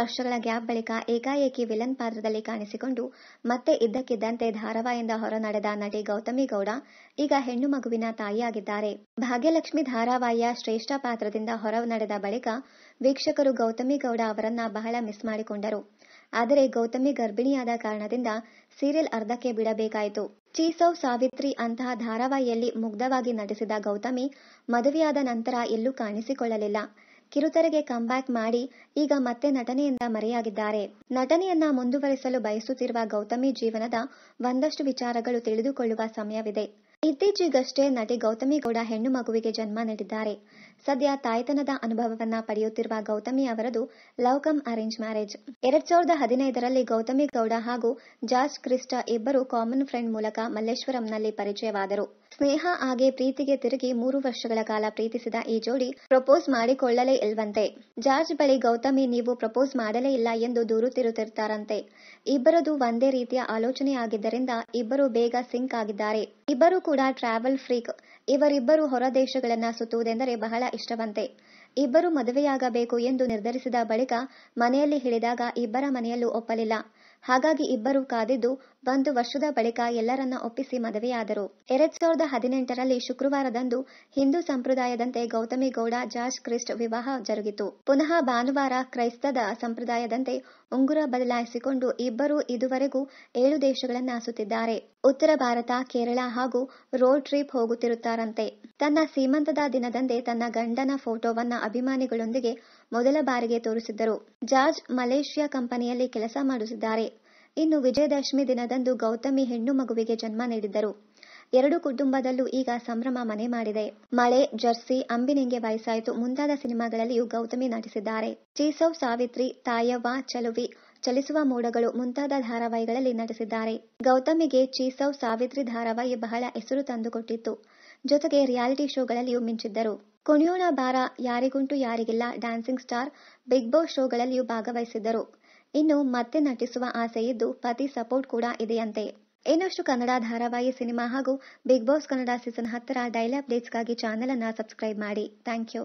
ವರ್ಷಗಳ ಗ್ಯಾಪ್ ಬಳಿಕ ಏಕಾಏಕಿ ವಿಲನ್ ಪಾತ್ರದಲ್ಲಿ ಕಾಣಿಸಿಕೊಂಡು ಮತ್ತೆ ಇದ್ದಕ್ಕಿದ್ದಂತೆ ಧಾರಾವಾಹಿಯಿಂದ ಹೊರ ನಡೆದ ನಟಿ ಗೌತಮಿ ಗೌಡ ಈಗ ಹೆಣ್ಣು ಮಗುವಿನ ತಾಯಿಯಾಗಿದ್ದಾರೆ. ಭಾಗ್ಯಲಕ್ಷ್ಮಿ ಧಾರಾವಾಹಿಯ ಶ್ರೇಷ್ಠ ಪಾತ್ರದಿಂದ ಹೊರ ನಡೆದ ಬಳಿಕ ವೀಕ್ಷಕರು ಗೌತಮಿ ಗೌಡ ಅವರನ್ನ ಬಹಳ ಮಿಸ್ ಮಾಡಿಕೊಂಡರು. ಆದರೆ ಗೌತಮಿ ಗರ್ಭಿಣಿಯಾದ ಕಾರಣದಿಂದ ಸೀರಿಯಲ್ ಅರ್ಧಕ್ಕೆ ಬಿಡಬೇಕಾಯಿತು. ಚೀಸೌ ಸಾವಿತ್ರಿ ಅಂತಹ ಧಾರಾವಾಹಿಯಲ್ಲಿ ಮುಗ್ಧವಾಗಿ ನಟಿಸಿದ ಗೌತಮಿ ಮದುವೆಯಾದ ನಂತರ ಎಲ್ಲೂ ಕಾಣಿಸಿಕೊಳ್ಳಲಿಲ್ಲ. ಕಿರುತೆರೆಗೆ ಕಂಬ್ಯಾಕ್ ಮಾಡಿ ಈಗ ಮತ್ತೆ ನಟನೆಯಿಂದ ಮರೆಯಾಗಿದ್ದಾರೆ. ನಟನೆಯನ್ನ ಮುಂದುವರಿಸಲು ಬಯಸುತ್ತಿರುವ ಗೌತಮಿ ಜೀವನದ ಒಂದಷ್ಟು ವಿಚಾರಗಳು ತಿಳಿದುಕೊಳ್ಳುವ ಸಮಯವಿದೆ. ಇತ್ತೀಚೆಗಷ್ಟೇ ನಟಿ ಗೌತಮಿ ಗೌಡ ಹೆಣ್ಣು ಮಗುವಿಗೆ ಜನ್ಮ ನೀಡಿದ್ದಾರೆ. ಸದ್ಯ ತಾಯ್ತನದ ಅನುಭವವನ್ನ ಪಡೆಯುತ್ತಿರುವ ಗೌತಮಿ ಅವರದು ಲವ್ ಕಮ್ ಅರೇಂಜ್ ಮ್ಯಾರೇಜ್. 2015ರಲ್ಲಿ ಗೌತಮಿ ಗೌಡ ಹಾಗೂ ಜಾರ್ಜ್ ಕ್ರಿಸ್ಟ್ ಇಬ್ಬರು ಕಾಮನ್ ಫ್ರೆಂಡ್ ಮೂಲಕ ಮಲ್ಲೇಶ್ವರಂನಲ್ಲಿ ಪರಿಚಯವಾದರು. ಸ್ನೇಹ ಹಾಗೆ ಪ್ರೀತಿಗೆ ತಿರುಗಿ 3 ವರ್ಷಗಳ ಕಾಲ ಪ್ರೀತಿಸಿದ ಈ ಜೋಡಿ ಪ್ರಪೋಸ್ ಮಾಡಿಕೊಳ್ಳಲೇ ಇಲ್ವಂತೆ. ಜಾರ್ಜ್ ಬಳಿ ಗೌತಮಿ ನೀವು ಪ್ರಪೋಸ್ ಮಾಡಲೇ ಇಲ್ಲ ಎಂದು ದೂರುತ್ತಿರುತ್ತಾರಂತೆ. ಇಬ್ಬರದು ಒಂದೇ ರೀತಿಯ ಆಲೋಚನೆಯಾಗಿದ್ದರಿಂದ ಇಬ್ಬರು ಬೇಗ ಸಿಂಕ್ ಆಗಿದ್ದಾರೆ. ಇಬ್ಬರು ಕೂಡ ಟ್ರಾವೆಲ್ ಫ್ರೀಕ್. ಇವರಿಬ್ಬರು ಹೊರ ದೇಶಗಳನ್ನ ಸುತ್ತುವುದೆಂದರೆ ಬಹಳ ಇಷ್ಟವಂತೆ. ಇಬ್ಬರು ಮದುವೆಯಾಗಬೇಕು ಎಂದು ನಿರ್ಧರಿಸಿದ ಬಳಿಕ ಮನೆಯಲ್ಲಿ ಹೇಳಿದಾಗ ಇಬ್ಬರ ಮನೆಯಲ್ಲೂ ಒಪ್ಪಲಿಲ್ಲ. ಹಾಗಾಗಿ ಇಬ್ಬರು ಕಾದಿದ್ದು 1 ವರ್ಷದ ಬಳಿಕ ಎಲ್ಲರನ್ನ ಒಪ್ಪಿಸಿ ಮದುವೆಯಾದರು. 2018ರಲ್ಲಿ ಶುಕ್ರವಾರದಂದು ಹಿಂದೂ ಸಂಪ್ರದಾಯದಂತೆ ಗೌತಮಿ ಗೌಡ ಜಾರ್ಜ್ ಕ್ರಿಸ್ಟ್ ವಿವಾಹ ಜರುಗಿತು. ಪುನಃ ಭಾನುವಾರ ಕ್ರೈಸ್ತದ ಸಂಪ್ರದಾಯದಂತೆ ಉಂಗುರ ಬದಲಾಯಿಸಿಕೊಂಡು ಇಬ್ಬರು ಇದುವರೆಗೂ 7 ದೇಶಗಳನ್ನ ಸುತ್ತಿದ್ದಾರೆ. ಉತ್ತರ ಭಾರತ, ಕೇರಳ ಹಾಗೂ ರೋಡ್ ಟ್ರಿಪ್ ಹೋಗುತ್ತಿರುತ್ತಾರಂತೆ. ತನ್ನ ಸೀಮಂತದ ದಿನದಂದೇ ತನ್ನ ಗಂಡನ ಫೋಟೋವನ್ನ ಅಭಿಮಾನಿಗಳೊಂದಿಗೆ ಮೊದಲ ಬಾರಿಗೆ ತೋರಿಸಿದ್ದರು. ಜಾರ್ಜ್ ಮಲೇಷ್ಯಾ ಕಂಪನಿಯಲ್ಲಿ ಕೆಲಸ ಮಾಡುತ್ತಿದ್ದಾರೆ. ಇನ್ನು ವಿಜಯದಶಮಿ ದಿನದಂದು ಗೌತಮಿ ಹೆಣ್ಣು ಮಗುವಿಗೆ ಜನ್ಮ ನೀಡಿದ್ದರು. 2 ಕುಟುಂಬದಲ್ಲೂ ಈಗ ಸಂಭ್ರಮ ಮನೆ ಮಾಡಿದೆ. ಮಳೆ, ಜರ್ಸಿ, ಅಂಬಿನಿಂಗೆ ವಯಸ್ಸಾಯಿತು ಮುಂತಾದ ಸಿನಿಮಾಗಳಲ್ಲಿಯೂ ಗೌತಮಿ ನಟಿಸಿದ್ದಾರೆ. ಚೀಸೌ ಸಾವಿತ್ರಿ, ತಾಯವ್ವ, ಚಲುವಿ, ಚಲಿಸುವ ಮೋಡಗಳು ಮುಂತಾದ ಧಾರಾವಾಹಿಗಳಲ್ಲಿ ನಟಿಸಿದ್ದಾರೆ. ಗೌತಮಿಗೆ ಚೀಸೌ ಸಾವಿತ್ರಿ ಧಾರಾವಾಹಿ ಬಹಳ ಹೆಸರು ತಂದುಕೊಟ್ಟಿತ್ತು. ಜೊತೆಗೆ ರಿಯಾಲಿಟಿ ಶೋಗಳಲ್ಲಿಯೂ ಮಿಂಚಿದ್ದರು. ಕುಣಿಯೋಣ ಬಾರ, ಯಾರಿಗುಂಟು ಯಾರಿಗಿಲ್ಲ, ಡ್ಯಾನ್ಸಿಂಗ್ ಸ್ಟಾರ್, ಬಿಗ್ ಬಾಸ್ ಶೋಗಳಲ್ಲಿಯೂ ಭಾಗವಹಿಸಿದ್ದರು. ಇನ್ನು ಮತ್ತೆ ನಟಿಸುವ ಆಸೆ ಇದ್ದು ಪತಿ ಸಪೋರ್ಟ್ ಕೂಡ ಇದೆಯಂತೆ. ಇನ್ನಷ್ಟು ಕನ್ನಡ ಧಾರಾವಾಹಿ, ಸಿನಿಮಾ ಹಾಗೂ ಬಿಗ್ ಬಾಸ್ ಕನ್ನಡ ಸೀಸನ್ 10ರ ಡೈಲಿ ಅಪ್ಡೇಟ್ಸ್ಗಾಗಿ ಚಾನೆಲ್ ಅನ್ನ ಸಬ್ಸ್ಕ್ರೈಬ್ ಮಾಡಿ. Thank you.